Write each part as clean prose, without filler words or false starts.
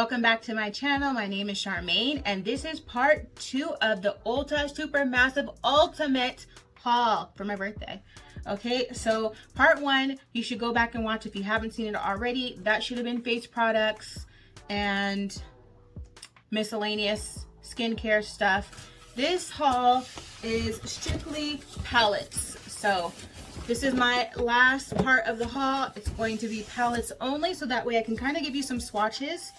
welcome back to my channel. My name is Charmaine and this is part 2 of the Ulta Super Massive Ultimate haul for my birthday. Okay, so part 1 you should go back and watch if you haven't seen it already. That should have been face products and miscellaneous skincare stuff. This haul is strictly palettes. So this is my last part of the haul. It's going to be palettes only, so that way I can kind of give you some swatches.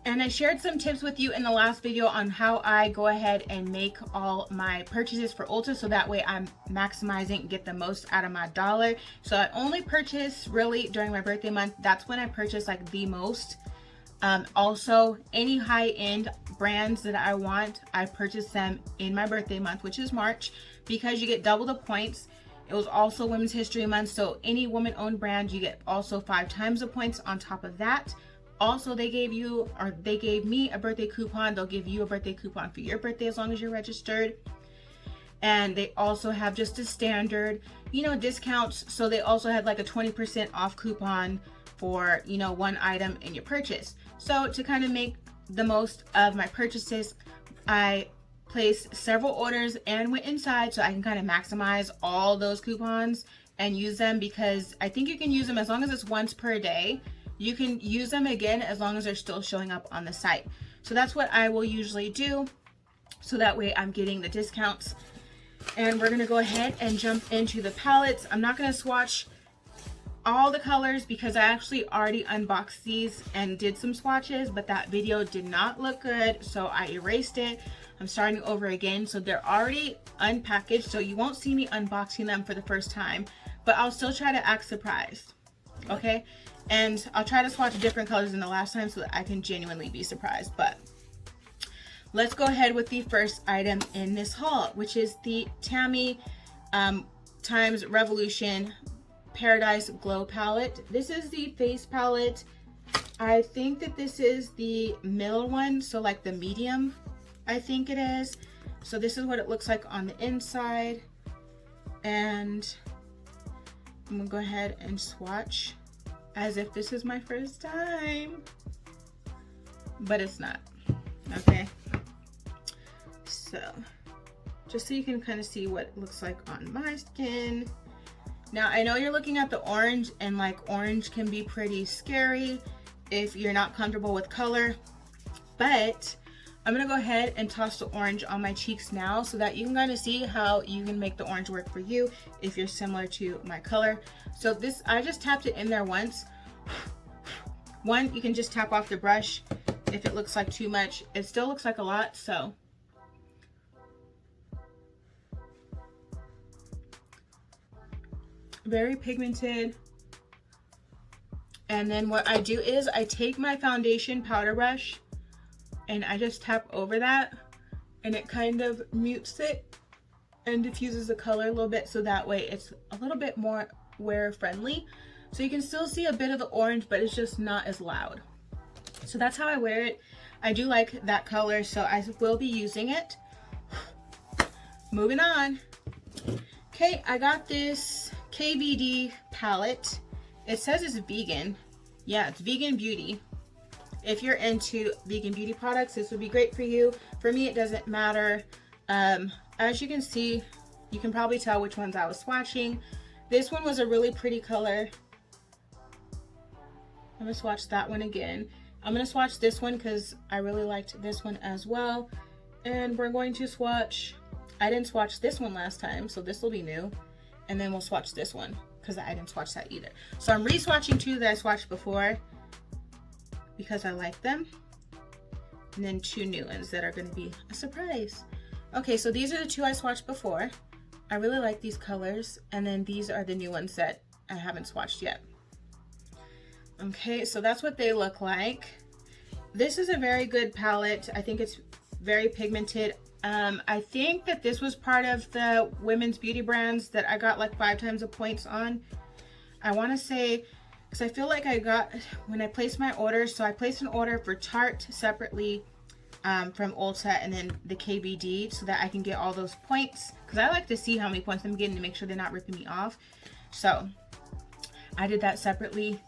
And I shared some tips with you in the last video on how I go ahead and make all my purchases for Ulta, so that way I'm maximizing, get the most out of my dollar. So I only purchase really during my birthday month. That's when I purchase like the most. Also, any high-end brands that I want, I purchase them in my birthday month, which is March, because you get double the points. It was also Women's History Month, so any woman-owned brand, you get also 5 times the points on top of that. Also, they gave me a birthday coupon. They'll give you a birthday coupon for your birthday as long as you're registered. And they also have just a standard, discounts. So they also had like a 20% off coupon for, one item in your purchase. So to kind of make the most of my purchases, I placed several orders and went inside so I can kind of maximize all those coupons and use them, because I think you can use them as long as it's once per day. You can use them again as long as they're still showing up on the site. So that's what I will usually do, so that way I'm getting the discounts. And we're going to go ahead and jump into the palettes. I'm not going to swatch all the colors because I actually already unboxed these and did some swatches, but that video did not look good, so I erased it. I'm starting over again. So they're already unpackaged, so you won't see me unboxing them for the first time, but I'll still try to act surprised. Okay, and I'll try to swatch different colors than the last time so that I can genuinely be surprised. But let's go ahead with the first item in this haul, which is the Tammy times Revolution Paradise Glow palette. This is the face palette. I think that this is the middle one, so like the medium, I think it is. So this is what it looks like on the inside, and I'm gonna go ahead and swatch as if this is my first time, but it's not. Okay, so just so you can kind of see what it looks like on my skin. Now I know you're looking at the orange, and like orange can be pretty scary if you're not comfortable with color, but I'm gonna go ahead and toss the orange on my cheeks now so that you can kind of see how you can make the orange work for you if you're similar to my color. So this, I just tapped it in there once. One, you can just tap off the brush if it looks like too much. It still looks like a lot, so. Very pigmented. And then what I do is I take my foundation powder brush and I just tap over that, and it kind of mutes it and diffuses the color a little bit, so that way it's a little bit more wear friendly. So you can still see a bit of the orange, but it's just not as loud. So that's how I wear it. I do like that color, so I will be using it. Moving on. Okay, I got this Kbd palette. It says it's vegan. Yeah, it's vegan beauty. If you're into vegan beauty products, this would be great for you. For me, it doesn't matter. As you can see, you can probably tell which ones I was swatching. This one was a really pretty color. I'm gonna swatch that one again. I'm gonna swatch this one because I really liked this one as well. And we're going to swatch, I didn't swatch this one last time, so this will be new. And then we'll swatch this one because I didn't swatch that either. So I'm re-swatching 2 that I swatched before because I like them, and then 2 new ones that are going to be a surprise. Okay, so these are the 2 I swatched before. I really like these colors, and then these are the new ones that I haven't swatched yet. Okay, so that's what they look like. This is a very good palette. I think it's very pigmented. I think that this was part of the women's beauty brands that I got like 5 times the points on. I want to say, because I feel like I got, when I placed my orders, so I placed an order for Tarte separately from Ulta, and then the Kbd, so that I can get all those points, because I like to see how many points I'm getting to make sure they're not ripping me off. So I did that separately.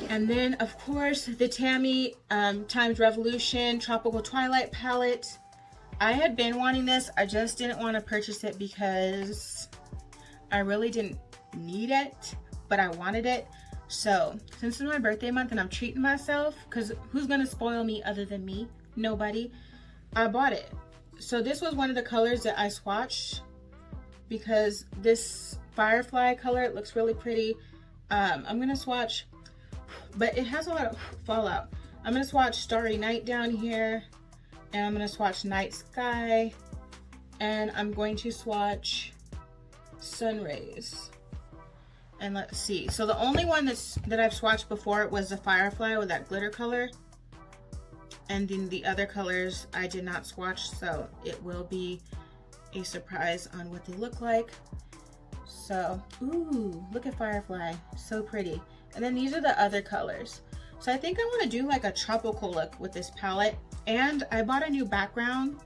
And then, of course, the Tammy Times Revolution Tropical Twilight palette. I had been wanting this. I just didn't want to purchase it because I really didn't need it, but I wanted it. So, since it's my birthday month and I'm treating myself, because who's going to spoil me other than me? Nobody. I bought it. So, this was one of the colors that I swatched because this Firefly color, it looks really pretty. I'm going to swatch, but it has a lot of fallout. I'm going to swatch Starry Night down here, and I'm going to swatch Night Sky, and I'm going to swatch Sun Rays. And let's see. So the only one that I've swatched before was the Firefly with that glitter color. And then the other colors I did not swatch, so it will be a surprise on what they look like. So, ooh, look at Firefly. So pretty. And then these are the other colors. So I think I want to do like a tropical look with this palette. And I bought a new background.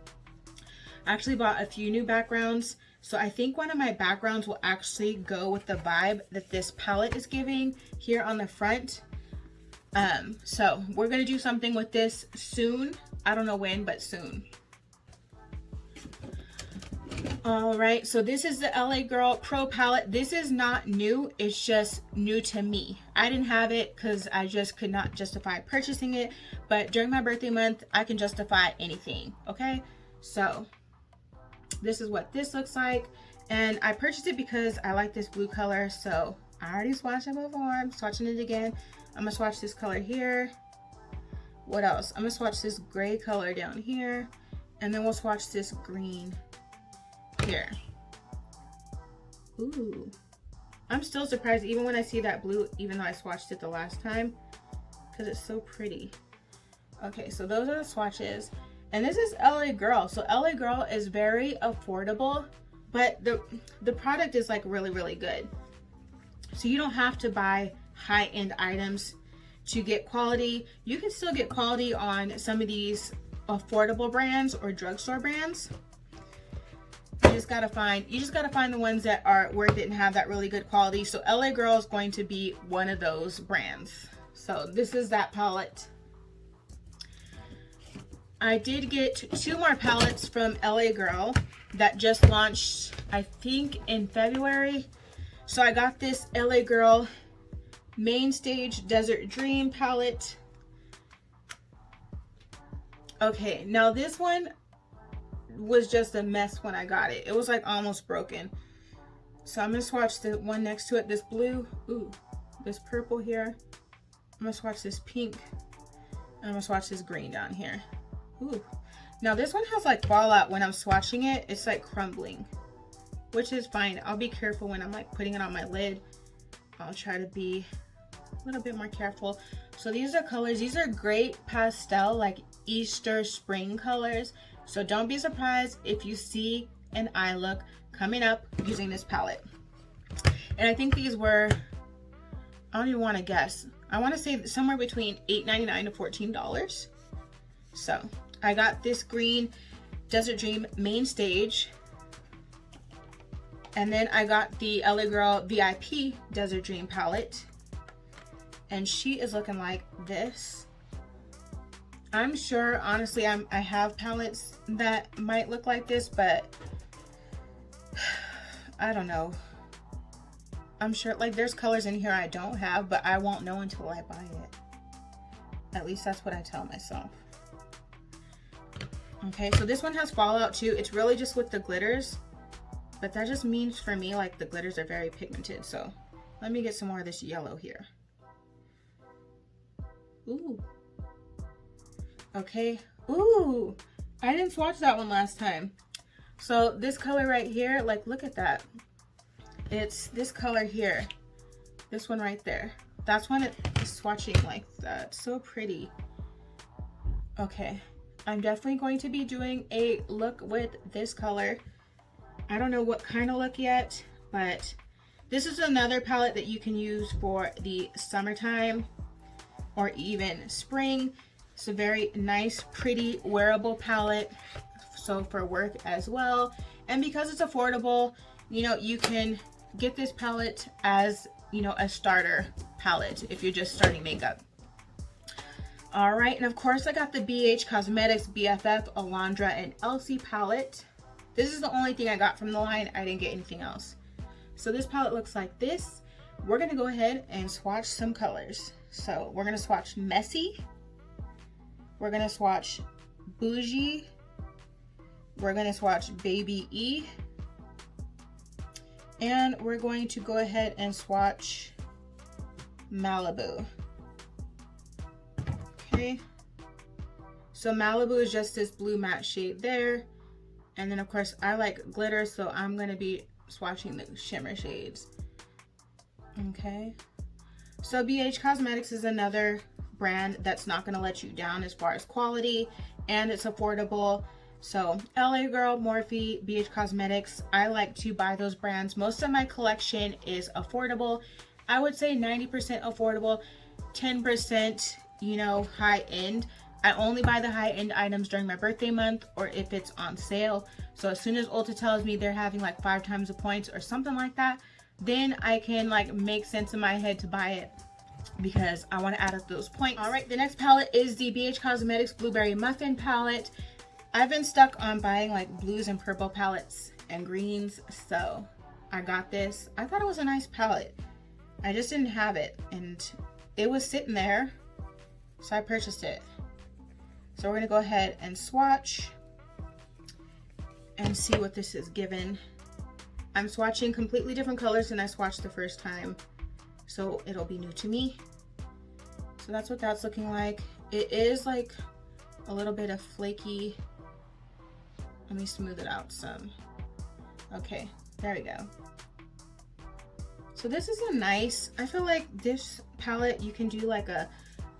I actually bought a few new backgrounds. So I think one of my backgrounds will actually go with the vibe that this palette is giving here on the front. So we're going to do something with this soon. I don't know when, but soon. All right, so this is the LA Girl Pro palette. This is not new, it's just new to me. I didn't have it because I just could not justify purchasing it, but during my birthday month, I can justify anything, okay? So this is what this looks like, and I purchased it because I like this blue color, so I already swatched it before. I'm swatching it again. I'm gonna swatch this color here. What else? I'm gonna swatch this gray color down here, and then we'll swatch this green here. Ooh, I'm still surprised even when I see that blue, even though I swatched it the last time, because it's so pretty. Okay, so those are the swatches, and this is LA Girl. So LA Girl is very affordable, but the product is like really good. So you don't have to buy high-end items to get quality. You can still get quality on some of these affordable brands or drugstore brands. You just gotta find the ones that are worth it and have that really good quality. So LA Girl is going to be one of those brands. So this is that palette. I did get 2 more palettes from LA Girl that just launched, I think, in February. So I got this LA Girl Main Stage Desert Dream palette. Okay, now this one was just a mess when I got it. It was like almost broken. So I'm gonna swatch the one next to it, this blue, ooh, this purple here. I'm gonna swatch this pink, and I'm gonna swatch this green down here. Ooh. Now this one has like fallout when I'm swatching it. It's like crumbling, which is fine. I'll be careful when I'm like putting it on my lid. I'll try to be a little bit more careful. So these are colors. These are great pastel, like Easter spring colors. So don't be surprised if you see an eye look coming up using this palette. And I think these were, I don't even want to guess. I want to say somewhere between $8.99 to $14. So I got this green Desert Dream Main Stage. And then I got the LA Girl VIP Desert Dream palette. And she is looking like this. I'm sure, honestly, I have palettes that might look like this, but I don't know. I'm sure, like, there's colors in here I don't have, but I won't know until I buy it. At least that's what I tell myself. Okay, so this one has fallout too. It's really just with the glitters, but that just means for me, like, the glitters are very pigmented. So let me get some more of this yellow here. Ooh. Okay. Ooh, I didn't swatch that one last time. So this color right here, like, look at that. It's this color here. This one right there. That's when it is swatching like that. So pretty. Okay. I'm definitely going to be doing a look with this color. I don't know what kind of look yet, but this is another palette that you can use for the summertime or even spring. It's a very nice, pretty, wearable palette, so for work as well. And because it's affordable, you know, you can get this palette as you know, a starter palette if you're just starting makeup. All right, and of course I got the BH Cosmetics BFF Alondra and Elsie palette. This is the only thing I got from the line. I didn't get anything else. So this palette looks like this. We're gonna go ahead and swatch some colors. So we're gonna swatch Messy. We're gonna swatch Bougie. We're gonna swatch Baby E. And we're going to go ahead and swatch Malibu. Okay. So Malibu is just this blue matte shade there. And then of course I like glitter, so I'm gonna be swatching the shimmer shades. Okay. So BH Cosmetics is another brand that's not gonna let you down as far as quality, and it's affordable. So LA Girl, Morphe, BH Cosmetics, I like to buy those brands. Most of my collection is affordable. I would say 90% affordable, 10%, you know, high end. I only buy the high end items during my birthday month or if it's on sale. So as soon as Ulta tells me they're having like 5 times the points or something like that, then I can like make sense in my head to buy it because I want to add up those points. All right, the next palette is the BH Cosmetics Blueberry Muffin palette. I've been stuck on buying like blues and purple palettes and greens, so I got this. I thought it was a nice palette. I just didn't have it and it was sitting there, so I purchased it. So we're gonna go ahead and swatch and see what this is given. I'm swatching completely different colors than I swatched the first time, so it'll be new to me. So that's what that's looking like. It is like a little bit of flaky. Let me smooth it out some. Okay, there we go. So this is a nice, I feel like this palette you can do like a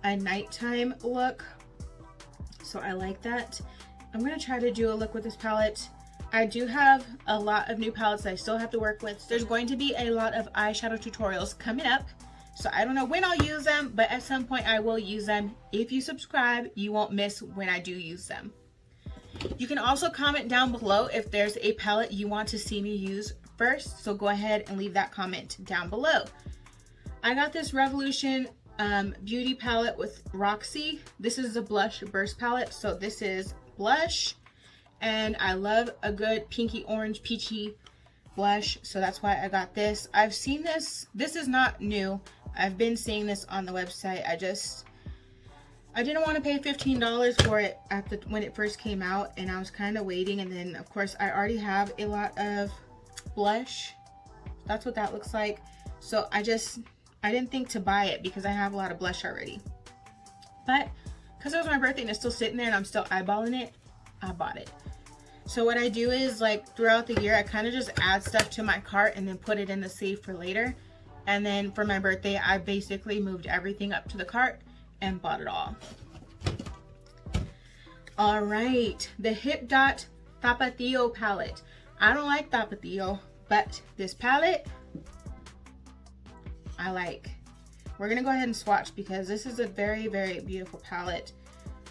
nighttime look. So I like that. I'm gonna try to do a look with this palette. I do have a lot of new palettes that I still have to work with. There's going to be a lot of eyeshadow tutorials coming up. So I don't know when I'll use them, but at some point I will use them. If you subscribe, you won't miss when I do use them. You can also comment down below if there's a palette you want to see me use first. So go ahead and leave that comment down below. I got this Revolution beauty palette with Roxy. This is the blush burst palette. So this is blush, and I love a good pinky orange peachy blush, so that's why I got this. I've seen this is not new. I've been seeing this on the website. I didn't want to pay $15 for it when it first came out, and I was kind of waiting, and then of course I already have a lot of blush. That's what that looks like. So I didn't think to buy it because I have a lot of blush already. But because it was my birthday and it's still sitting there and I'm still eyeballing it, I bought it. So what I do is like throughout the year, I kind of just add stuff to my cart and then put it in the save for later. And then for my birthday, I basically moved everything up to the cart and bought it all. All right, the Dot Tapatio palette. I don't like Tapatio, but this palette, I like. We're gonna go ahead and swatch because this is a very, very beautiful palette.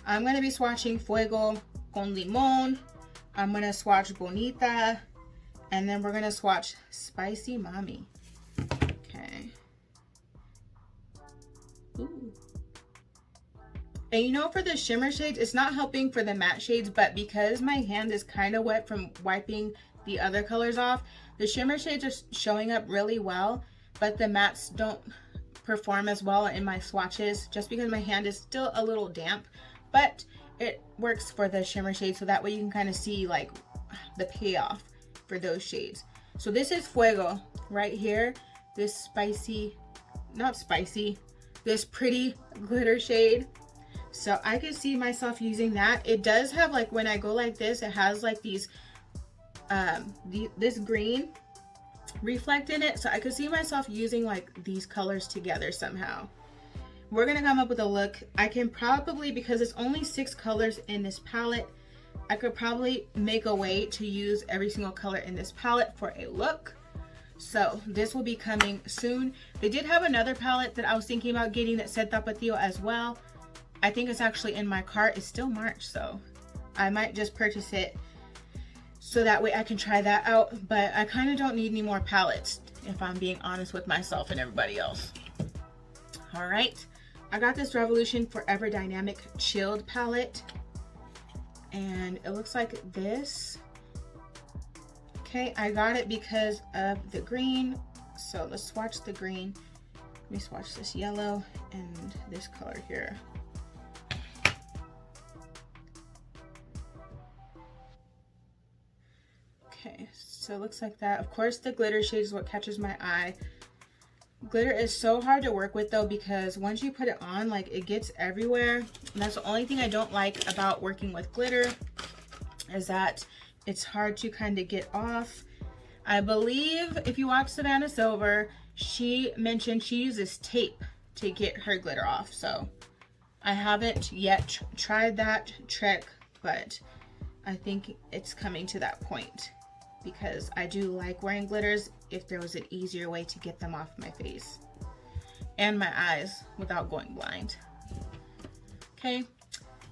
I'm gonna be swatching Fuego con Limon. I'm gonna swatch Bonita, and then we're gonna swatch Spicy Mommy. Okay. Ooh. And you know, for the shimmer shades, it's not helping for the matte shades, but because my hand is kind of wet from wiping the other colors off, the shimmer shades are showing up really well, but the mattes don't perform as well in my swatches just because my hand is still a little damp, but it works for the shimmer shades, so that way you can kind of see like the payoff for those shades. So this is Fuego right here, this spicy, not spicy, this pretty glitter shade. So I could see myself using that. It does have like, when I go like this, it has like these this green reflect in it, so I could see myself using like these colors together somehow. We're gonna come up with a look. I can probably, because it's only 6 colors in this palette, I could probably make a way to use every single color in this palette for a look. So this will be coming soon. They did have another palette that I was thinking about getting that said Tapatio as well. I think it's actually in my cart. It's still March, so I might just purchase it so that way I can try that out. But I kind of don't need any more palettes. if I'm being honest with myself and everybody else. All right, I got this Revolution Forever Dynamic Chilled palette, and it looks like this. Okay, I got it because of the green, so let's swatch the green. Let me swatch this yellow and this color here. Okay, so it looks like that. Of course, the glitter shade is what catches my eye. Glitter is so hard to work with though, because once you put it on, like, it gets everywhere. And that's the only thing I don't like about working with glitter, is that it's hard to kind of get off. I believe if you watch Savannah Silver, she mentioned she uses tape to get her glitter off. So I haven't yet tried that trick, but I think it's coming to that point, because I do like wearing glitters if there was an easier way to get them off my face and my eyes without going blind. Okay,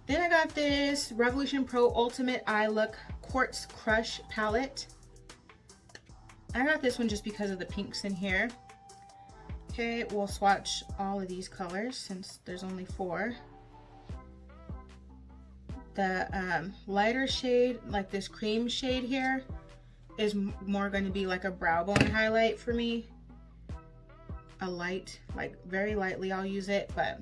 then I got this Revolution Pro Ultimate Eye Look Quartz Crush palette. I got this one just because of the pinks in here. Okay, we'll swatch all of these colors since there's only 4. The lighter shade, like this cream shade here, is more going to be like a brow bone highlight for me. A light, like very lightly I'll use it, but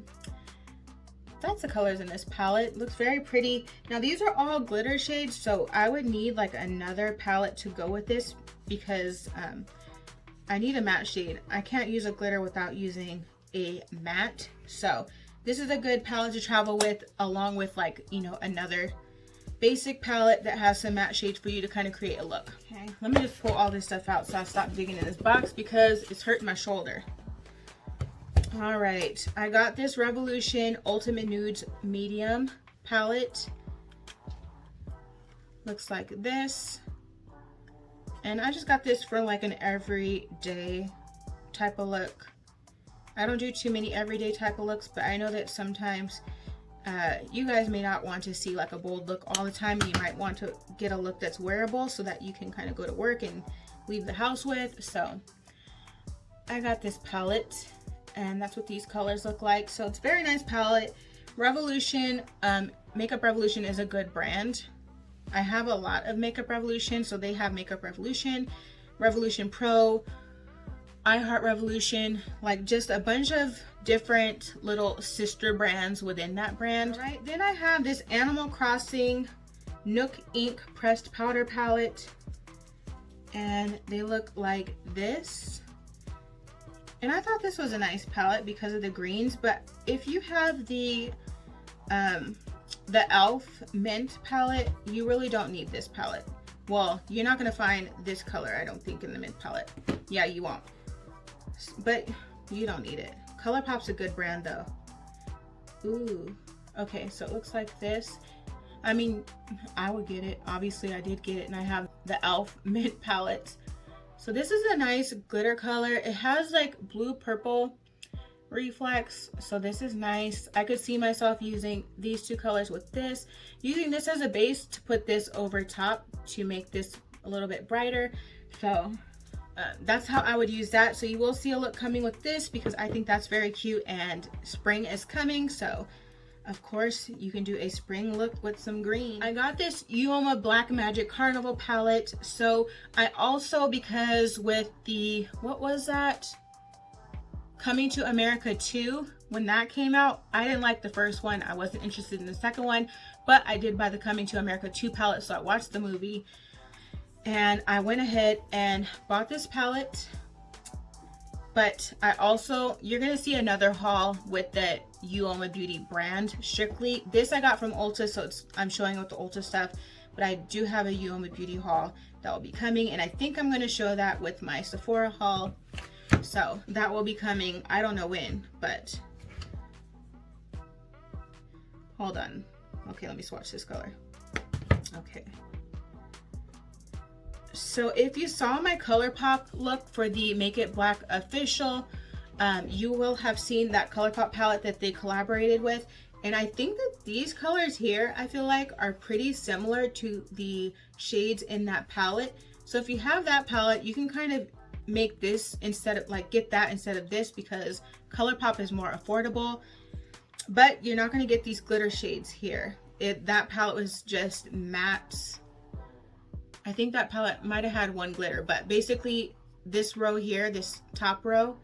that's the colors in this palette. Looks very pretty. Now these are all glitter shades, so I would need like another palette to go with this, because I need a matte shade. I can't use a glitter without using a matte. So this is a good palette to travel with, along with, like, you know, another basic palette that has some matte shades for you to kind of create a look. Okay, let me just pull all this stuff out so I stop digging in this box because it's hurting my shoulder. All right, I got this Revolution Ultimate Nudes Medium palette. Looks like this. And I just got this for like an everyday type of look. I don't do too many everyday type of looks, but I know that sometimes you guys may not want to see like a bold look all the time. You might want to get a look that's wearable so that you can kind of go to work and leave the house with. So I got this palette, and that's what these colors look like. So it's a very nice palette. Revolution, Makeup Revolution is a good brand. I have a lot of Makeup Revolution, so they have Makeup Revolution, Revolution Pro, I Heart Revolution, like just a bunch of different little sister brands within that brand. All right, then I have this Animal Crossing Nook Ink Pressed Powder Palette, and they look like this. And I thought this was a nice palette because of the greens, but if you have the e.l.f. Mint palette, you really don't need this palette. Well, you're not going to find this color, I don't think, in the mint palette. Yeah, you won't. But you don't need it. Colourpop's a good brand though. Ooh. Okay, so it looks like this. I mean, I would get it. Obviously, I did get it, and I have the e.l.f. Mint palette. So this is a nice glitter color. It has like blue purple reflex, so this is nice. I could see myself using these two colors with this, using this as a base to put this over top to make this a little bit brighter. So that's how I would use that. So you will see a look coming with this because I think that's very cute, and spring is coming, so of course you can do a spring look with some green. I got this Uoma Black Magic Carnival palette. So I also, because with the, what was that, Coming to America 2, when that came out, I didn't like the first one. I wasn't interested in the second one, but I did buy the Coming to America 2 palette, so I watched the movie and I went ahead and bought this palette. But I also, you're gonna see another haul with the Uoma Beauty brand strictly. This I got from Ulta, so I'm showing with the Ulta stuff, but I do have a Uoma Beauty haul that will be coming, and I think I'm gonna show that with my Sephora haul. So that will be coming, I don't know when, but hold on. Okay, let me swatch this color. Okay. So if you saw my Colourpop look for the Make It Black official, you will have seen that Colourpop palette that they collaborated with. And I think that these colors here, I feel like, are pretty similar to the shades in that palette. So if you have that palette, you can kind of make this instead of like get that instead of this because Colourpop is more affordable, but you're not going to get these glitter shades here. That palette was just mattes. I think that palette might have had one glitter, but basically this row here, this top row,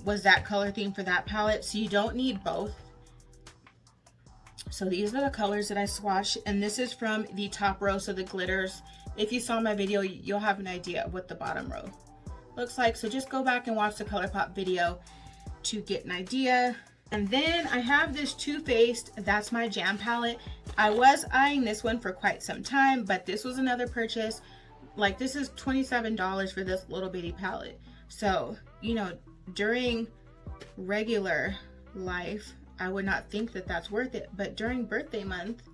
was that color theme for that palette, so you don't need both. So these are the colors that I swatched, and this is from the top row, so the glitters. If you saw my video, you'll have an idea of what the bottom row looks like. So just go back and watch the Colourpop video to get an idea. And then I have this Too Faced, That's My Jam palette. I was eyeing this one for quite some time, but this was another purchase. Like, this is $27 for this little bitty palette. So, you know, during regular life, I would not think that that's worth it. But during birthday month,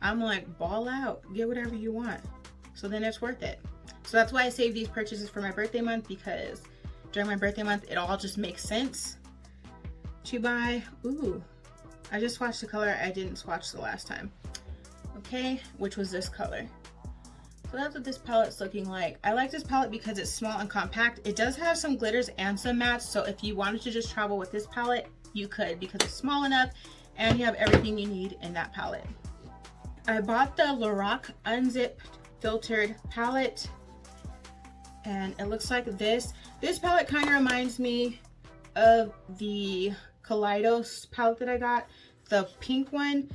I'm like, ball out, get whatever you want. So then it's worth it. So that's why I save these purchases for my birthday month, because during my birthday month, it all just makes sense to buy. Ooh, I just swatched the color I didn't swatch the last time. Okay, which was this color. So that's what this palette's looking like. I like this palette because it's small and compact. It does have some glitters and some mattes, so if you wanted to just travel with this palette, you could, because it's small enough and you have everything you need in that palette. I bought the Lorac Unzipped Filtered palette, and it looks like this. This palette kind of reminds me of the Kaleidos palette that I got, the pink one,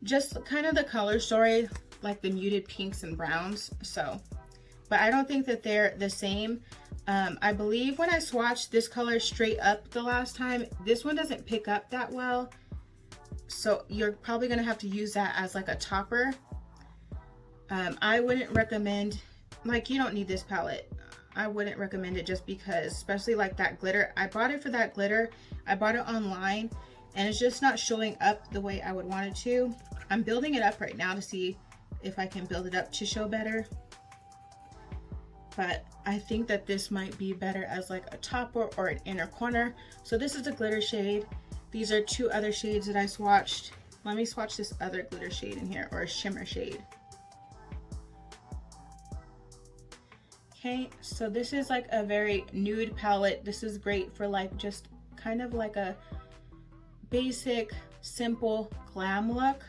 just kind of the color story, like the muted pinks and browns. So, but I don't think that they're the same. I believe when I swatched this color straight up the last time, this one doesn't pick up that well, so you're probably gonna have to use that as like a topper. I wouldn't recommend, like, you don't need this palette. I wouldn't recommend it just because, especially like that glitter. I bought it for that glitter. I bought it online and it's just not showing up the way I would want it to. I'm building it up right now to see if I can build it up to show better. But I think that this might be better as like a topper or an inner corner. So this is a glitter shade. These are two other shades that I swatched. Let me swatch this other glitter shade in here, or a shimmer shade. Okay, so this is like a very nude palette. This is great for like just kind of like a basic, simple glam look.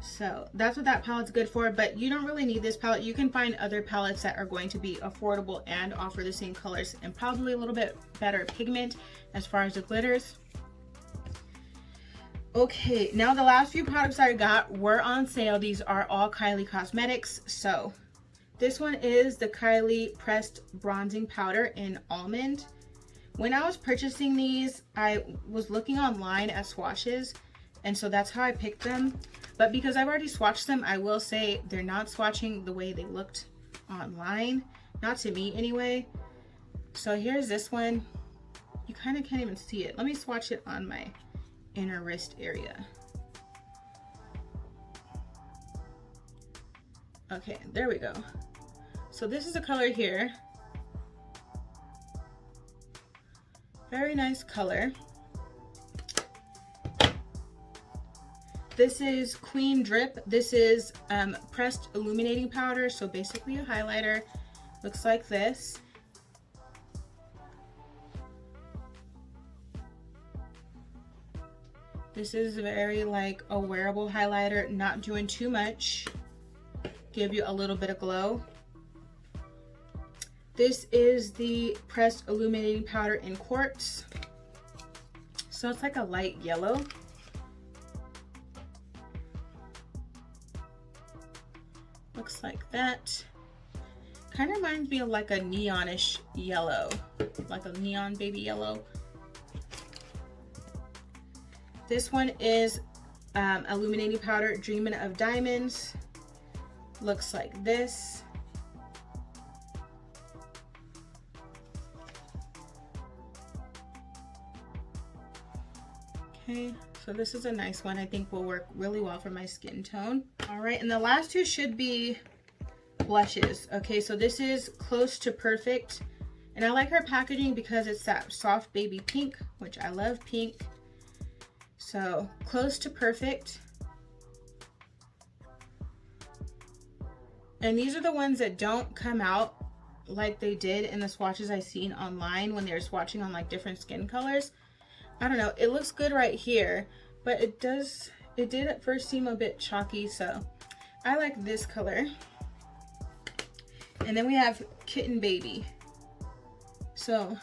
So that's what that palette's good for, but you don't really need this palette. You can find other palettes that are going to be affordable and offer the same colors and probably a little bit better pigment as far as the glitters. Okay, now the last few products I got were on sale. These are all Kylie Cosmetics. So this one is the Kylie Pressed Bronzing Powder in Almond. When I was purchasing these, I was looking online at swatches, and so that's how I picked them. But because I've already swatched them, I will say they're not swatching the way they looked online. Not to me anyway. So here's this one. You kind of can't even see it. Let me swatch it on my inner wrist area. Okay, there we go. So this is the color here. Very nice color. This is Queen Drip. This is pressed illuminating powder, so basically a highlighter. Looks like this. This is very like a wearable highlighter, not doing too much. Give you a little bit of glow. This is the pressed illuminating powder in Quartz. So it's like a light yellow. Looks like that. Kind of reminds me of like a neonish yellow, like a neon baby yellow. This one is illuminating powder, Dreamin' of Diamonds. Looks like this. Okay, so this is a nice one. I think will work really well for my skin tone. All right, and the last two should be blushes. Okay, so this is Close to Perfect, and I like her packaging because it's that soft baby pink, which I love pink. So Close to Perfect, and these are the ones that don't come out like they did in the swatches I seen online when they were swatching on like different skin colors. I don't know, it looks good right here, but it did at first seem a bit chalky, so I like this color. And then we have Kitten Baby. So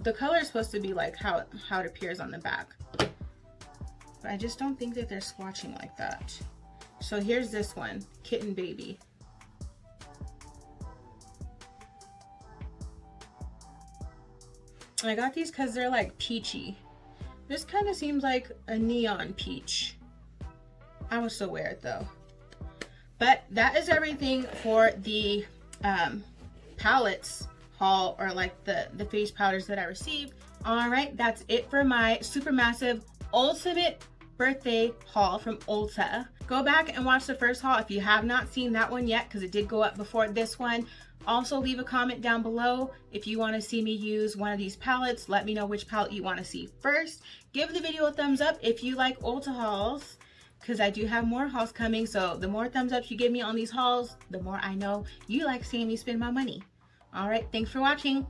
the color is supposed to be like how it appears on the back, but I just don't think that they're swatching like that. So here's this one, Kitten Baby. I got these because they're like peachy. This kind of seems like a neon peach. I would still wear it though. But that is everything for the palettes haul, or like the face powders that I received. All right, that's it for my super massive ultimate birthday haul from Ulta. Go back and watch the first haul if you have not seen that one yet, because it did go up before this one. Also, leave a comment down below if you want to see me use one of these palettes. Let me know which palette you want to see first. Give the video a thumbs up if you like Ulta hauls, because I do have more hauls coming. So the more thumbs ups you give me on these hauls, the more I know you like seeing me spend my money. All right, thanks for watching.